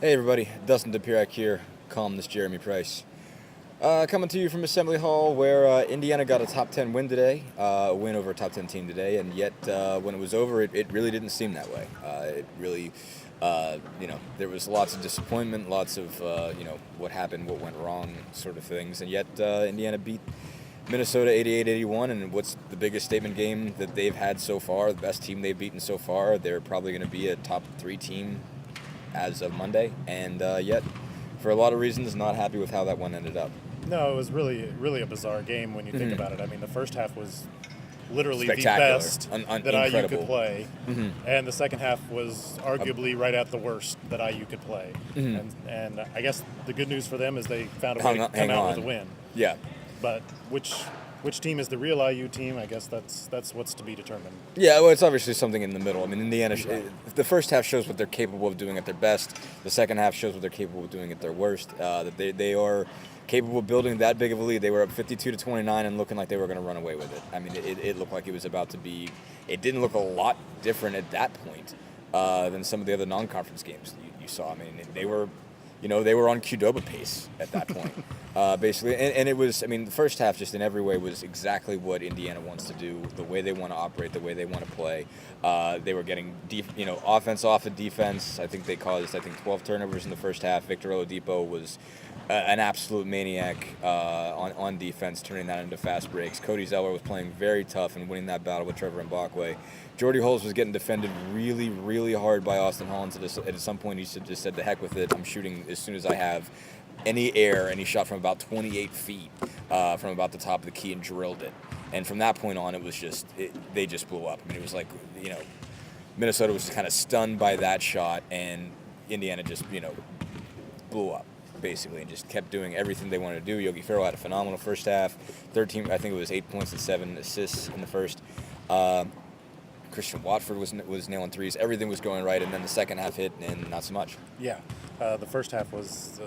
Hey everybody, Dustin DePirac here, columnist Jeremy Price. Coming to you from Assembly Hall, where Indiana got a top 10 win today, a win over a top 10 team today, and yet when it was over, it really didn't seem that way. It really, there was lots of disappointment, lots of, what happened, what went wrong sort of things, and yet Indiana beat Minnesota 88-81, and what's the biggest statement game that they've had so far, the best team they've beaten so far. They're probably going to be a top 3 team as of Monday, and yet, for a lot of reasons, not happy with how that one ended up. No, it was really a bizarre game when you think about it. I mean, the first half was literally the Spectacular. best that IU Incredible. could play, and the second half was arguably right at the worst that IU could play. And I guess the good news for them is they found a way to come out with a win. Yeah. But which team is the real IU team? I guess that's what's to be determined. Yeah, well, it's obviously something in the middle. I mean, Indiana, the first half shows what they're capable of doing at their best. The second half shows what they're capable of doing at their worst. That they are capable of building that big of a lead. They were up 52-29 and looking like they were going to run away with it. I mean, it looked like it was about to be. It didn't look a lot different at that point than some of the other non-conference games you saw. I mean, they were. They were on Qdoba pace at that point, basically. And it was, I mean, the first half just in every way was exactly what Indiana wants to do, the way they want to operate, the way they want to play. They were getting, offense off of defense. I think they caused, 12 turnovers in the first half. Victor Oladipo was an absolute maniac on defense, turning that into fast breaks. Cody Zeller was playing very tough and winning that battle with Trevor Mbakwe. Jordy Hulse was getting defended really, really hard by Austin Hollins. At some point, he just said, "The heck with it. I'm shooting as soon as I have any air," and he shot from about 28 feet from about the top of the key and drilled it. And from that point on, it was just they just blew up. I mean, it was like Minnesota was kind of stunned by that shot, and Indiana just blew up basically and just kept doing everything they wanted to do. Yogi Ferrell had a phenomenal first half. 13, I think it was 8 points and 7 assists in the first. Christian Watford was nailing threes. Everything was going right, and then the second half hit, and not so much. Yeah, the first half was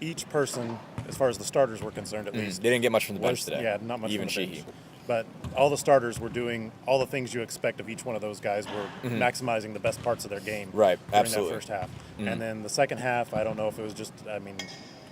each person, as far as the starters were concerned, at least. They didn't get much from the bench today. Yeah, not much Even from the Sheehy. bench. But all the starters were doing all the things you expect of each one of those guys. Were maximizing the best parts of their game. Right, during absolutely. that first half. And then the second half, I don't know if it was just. I mean,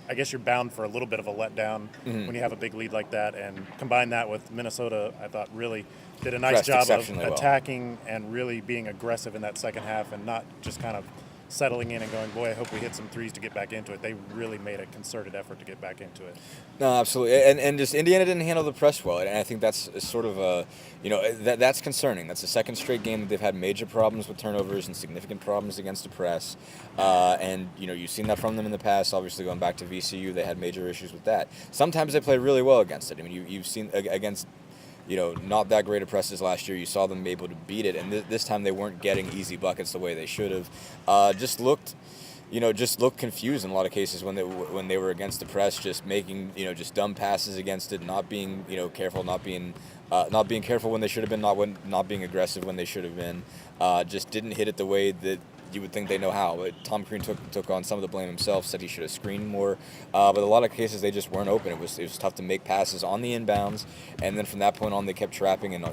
I guess you're bound for a little bit of a letdown when you have a big lead like that. And combine that with Minnesota, I thought really did a nice Pressed job of exceptionally well. attacking and really being aggressive in that second half, and not just kind of settling in and going, boy, I hope we hit some threes to get back into it. They really made a concerted effort to get back into it. No, absolutely, and just Indiana didn't handle the press well, and I think that's sort of a, that's concerning. That's the second straight game that they've had major problems with turnovers and significant problems against the press, and you've seen that from them in the past. Obviously, going back to VCU, they had major issues with that. Sometimes they play really well against it. I mean, you've seen against. Not that great of presses last year. You saw them able to beat it, and this time they weren't getting easy buckets the way they should have. Just looked confused in a lot of cases when they were against the press, just making just dumb passes against it, not being careful, not being careful when they should have been, not being aggressive when they should have been. Just didn't hit it the way that you would think they know how. But Tom Crean took on some of the blame himself, said he should have screened more. But a lot of cases they just weren't open. It was tough to make passes on the inbounds, and then from that point on they kept trapping and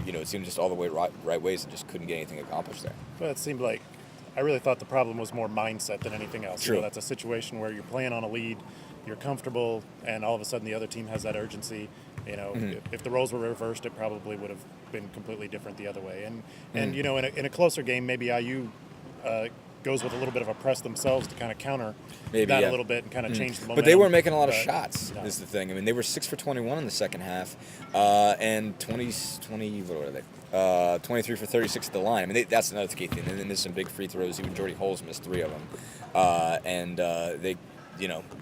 it seemed just all the way right ways and just couldn't get anything accomplished there. But it seemed like I really thought the problem was more mindset than anything else. True. That's a situation where you're playing on a lead, you're comfortable, and all of a sudden the other team has that urgency. If the roles were reversed, it probably would have been completely different the other way. And in a closer game, maybe IU goes with a little bit of a press themselves to kind of counter that a little bit and kind of change the momentum. But they weren't making a lot of shots, is the thing. I mean, they were 6 for 21 in the second half, and 20, what were they? 23 for 36 at the line. I mean, that's another key thing. And then there's some big free throws. Even Jordy Hulse missed 3 of them. And they,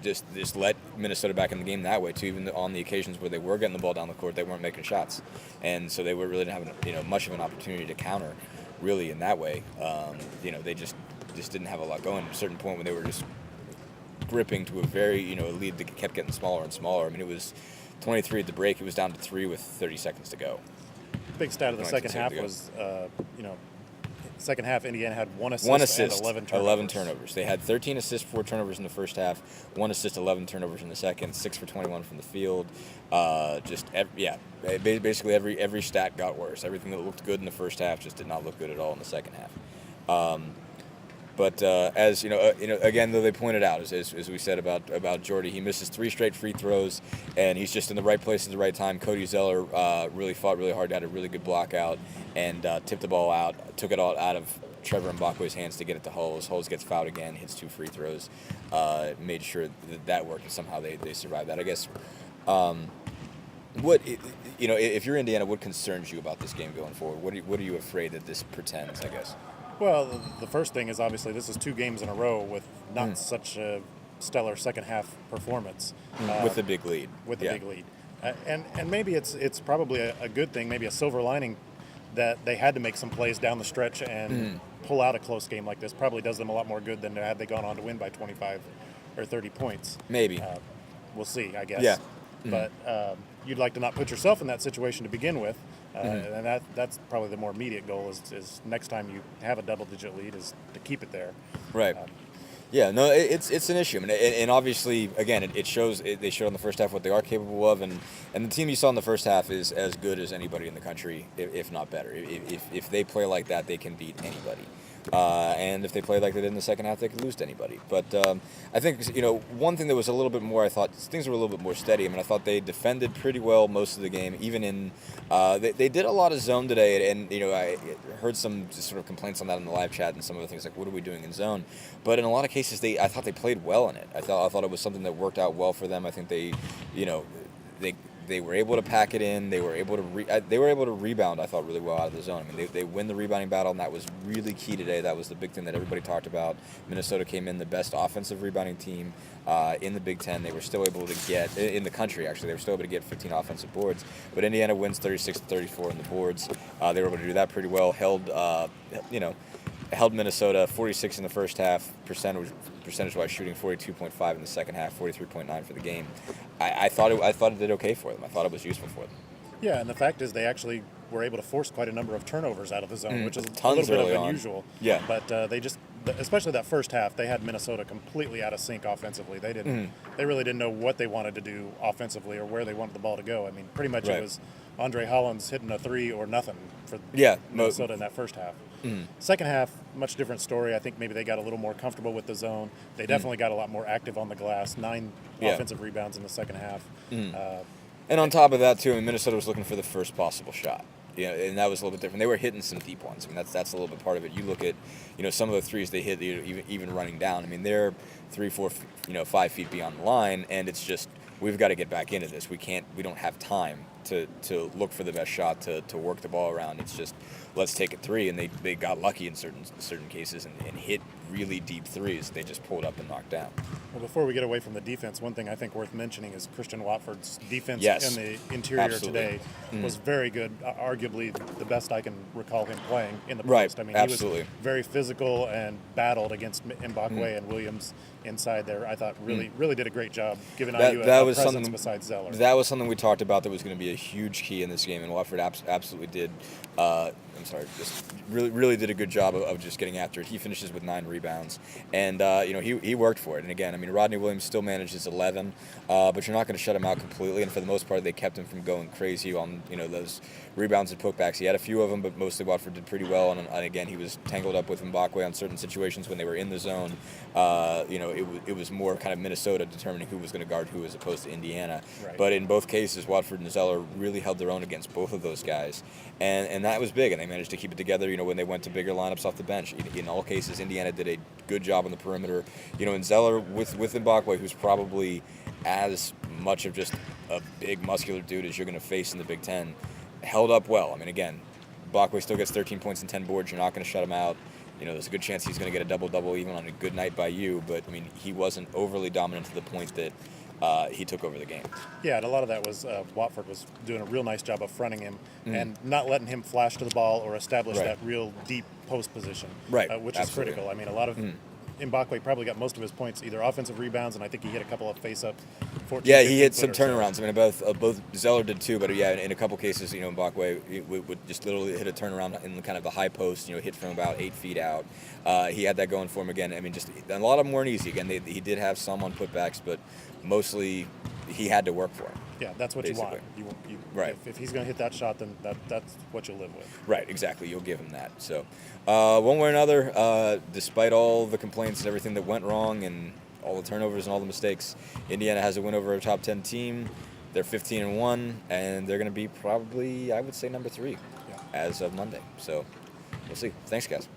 just let Minnesota back in the game that way, too. Even on the occasions where they were getting the ball down the court, they weren't making shots. And so they were really not having, much of an opportunity to counter, really, in that way. They just didn't have a lot going. At a certain point when they were just gripping to a very, a lead that kept getting smaller and smaller. I mean, it was 23 at the break. It was down to 3 with 30 seconds to go. Big stat of the second half was, second half Indiana had one assist and 11 turnovers. 11 turnovers. They had 13 assists, 4 turnovers in the first half, 1 assist, 11 turnovers in the second, 6 for 21 from the field. Basically every stat got worse. Everything that looked good in the first half just did not look good at all in the second half. But as again, though they pointed out, as we said about Jordy, he misses 3 straight free throws, and he's just in the right place at the right time. Cody Zeller really fought really hard, had a really good block out, and tipped the ball out, took it all out of Trevor Mbakwe's hands to get it to Hulls. Hulls gets fouled again, hits 2 free throws, made sure that worked, and somehow they survived that. I guess. If you're Indiana, what concerns you about this game going forward? What are you afraid that this pretends, I guess? Well, the first thing is obviously this is 2 games in a row with not such a stellar second half performance. With the big lead. With the big lead. And maybe it's probably a good thing, maybe a silver lining, that they had to make some plays down the stretch and pull out a close game like this. Probably does them a lot more good than had they gone on to win by 25 or 30 points. Maybe. We'll see, I guess. Yeah. But you'd like to not put yourself in that situation to begin with. And that's probably the more immediate goal is next time you have a double-digit lead is to keep it there. Right. Yeah, no, it's an issue, and obviously, again, it shows. They showed in the first half what they are capable of, and the team you saw in the first half is as good as anybody in the country, if not better. If they play like that, they can beat anybody. And if they played like they did in the second half, they could lose to anybody. But I think one thing that was a little bit more, I thought things were a little bit more steady. I mean, I thought they defended pretty well most of the game. Even in they did a lot of zone today, and I heard some just sort of complaints on that in the live chat and some of the things like, what are we doing in zone? But in a lot of cases, I thought they played well in it. I thought it was something that worked out well for them. I think they were able to pack it in. They were able to rebound, I thought, really well out of the zone. I mean, they win the rebounding battle, and that was really key today. That was the big thing that everybody talked about. Minnesota came in the best offensive rebounding team in the Big Ten. They were still able to get, in the country, actually, they were still able to get 15 offensive boards. But Indiana wins 36-34 in the boards. They were able to do that pretty well. Held Minnesota 46 in the first half, percentage-wise shooting 42.5 in the second half, 43.9 for the game. I thought it did okay for them. I thought it was useful for them. Yeah, and the fact is they actually were able to force quite a number of turnovers out of the zone, which is Tons a little bit early unusual. on. Yeah. But they just, especially that first half, they had Minnesota completely out of sync offensively. They didn't. They really didn't know what they wanted to do offensively or where they wanted the ball to go. I mean, pretty much It was Andre Hollins hitting a 3 or nothing for Minnesota in that first half. Second half, much different story. I think maybe they got a little more comfortable with the zone. They definitely got a lot more active on the glass. 9 offensive rebounds in the second half. And on top of that, too, Minnesota was looking for the first possible shot. And that was a little bit different. They were hitting some deep ones. I mean, that's a little bit part of it. You look at, some of the threes they hit, even running down. I mean, they're 3, 4, 5 feet beyond the line, and it's just we've got to get back into this. We don't have time to look for the best shot to work the ball around. It's just let's take a 3, and they got lucky in certain cases and hit really deep threes. They just pulled up and knocked down. Well, before we get away from the defense, one thing I think worth mentioning is Christian Watford's defense Yes. in the interior Absolutely. today was very good. Arguably the best I can recall him playing in the post. Right. I mean, Absolutely. he was very physical and battled against Mbakwe and Williams inside there. I thought really did a great job giving IU a presence besides Zeller. That was something we talked about that was going to be a huge key in this game, and Watford absolutely did. Just really did a good job of just getting after it. He finishes with 9 rebounds, and he worked for it. And again, I mean, Rodney Williams still manages 11, but you're not going to shut him out completely. And for the most part, they kept him from going crazy on those rebounds and putbacks. He had a few of them, but mostly Watford did pretty well. And again, he was tangled up with Mbakwe on certain situations when they were in the zone. It was more kind of Minnesota determining who was going to guard who as opposed to Indiana. Right. But in both cases, Watford and Zeller really held their own against both of those guys, and that was big. And they managed to keep it together. When they went to bigger lineups off the bench. In all cases, Indiana did a good job on the perimeter. And Zeller with Mbakwe, who's probably as much of just a big muscular dude as you're going to face in the Big Ten, held up well. I mean, again, Mbakwe still gets 13 points and 10 boards. You're not going to shut him out. There's a good chance he's going to get a double-double even on a good night by you. But, I mean, he wasn't overly dominant to the point that he took over the game. Yeah, and a lot of that was Watford was doing a real nice job of fronting him and not letting him flash to the ball or establish that real deep post position, which is critical. I mean, a lot of Mbakwe probably got most of his points either offensive rebounds, and I think he hit a couple of face-ups. Yeah, he hit some turnarounds. I mean, both Zeller did too, but in a couple cases, Mbakwe would just literally hit a turnaround in kind of the high post, hit from about 8 feet out. He had that going for him again. I mean, just a lot of them weren't easy. Again, he did have some on putbacks, but mostly he had to work for it. Yeah, that's what you want. Basically. Right. If he's going to hit that shot, then that's what you'll live with. Right, exactly. You'll give him that. So, one way or another, despite all the complaints and everything that went wrong and all the turnovers and all the mistakes, Indiana has a win over a top 10 team. They're 15-1, and they're going to be probably, I would say, number 3 as of Monday. So, we'll see. Thanks, guys.